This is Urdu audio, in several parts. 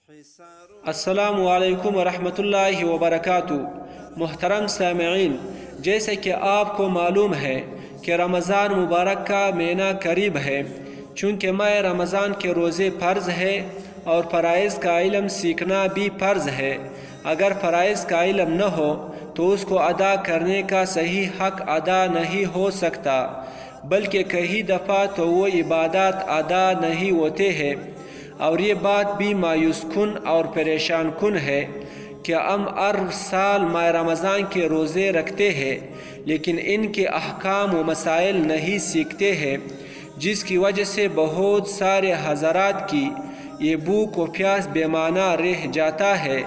السلام علیکم ورحمۃ اللہ وبرکاتہ۔ محترم سامعین، جیسے کہ آپ کو معلوم ہے کہ رمضان مبارک کا مہینہ قریب ہے۔ چونکہ ماہ رمضان کے روزے فرض ہے اور فرائض کا علم سیکھنا بھی فرض ہے۔ اگر فرائض کا علم نہ ہو تو اس کو ادا کرنے کا صحیح حق ادا نہیں ہو سکتا، بلکہ کئی دفعہ تو وہ عبادات ادا نہیں ہوتے ہیں۔ اور یہ بات بھی مایوس کن اور پریشان کن ہے کہ ہم ہر سال ماہ رمضان کے روزے رکھتے ہیں لیکن ان کے احکام و مسائل نہیں سیکھتے ہیں، جس کی وجہ سے بہت سارے حضرات کی یہ بھوک و پیاس بے معنی رہ جاتا ہے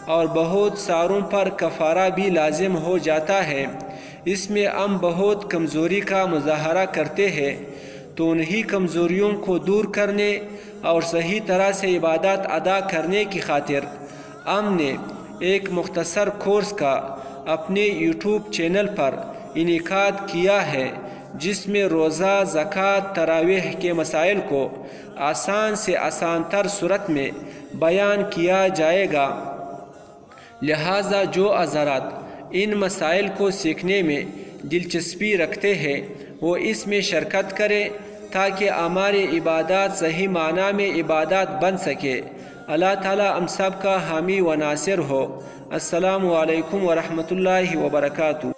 اور بہت ساروں پر کفارہ بھی لازم ہو جاتا ہے۔ اس میں ہم بہت کمزوری کا مظاہرہ کرتے ہیں، تو انہی کمزوریوں کو دور کرنے اور صحیح طرح سے عبادات ادا کرنے کی خاطر ہم نے ایک مختصر کورس کا اپنے یوٹیوب چینل پر انعقاد کیا ہے، جس میں روزہ، زکوٰۃ، تراویح کے مسائل کو آسان سے آسان تر صورت میں بیان کیا جائے گا۔ لہٰذا جو حضرات ان مسائل کو سیکھنے میں دلچسپی رکھتے ہیں وہ اس میں شرکت کریں تاکہ ہماری عبادات صحیح معنی میں عبادات بن سکے۔ اللہ تعالی ہم سب کا حامی و ناصر ہو۔ السلام علیکم ورحمۃ اللہ وبرکاتہ۔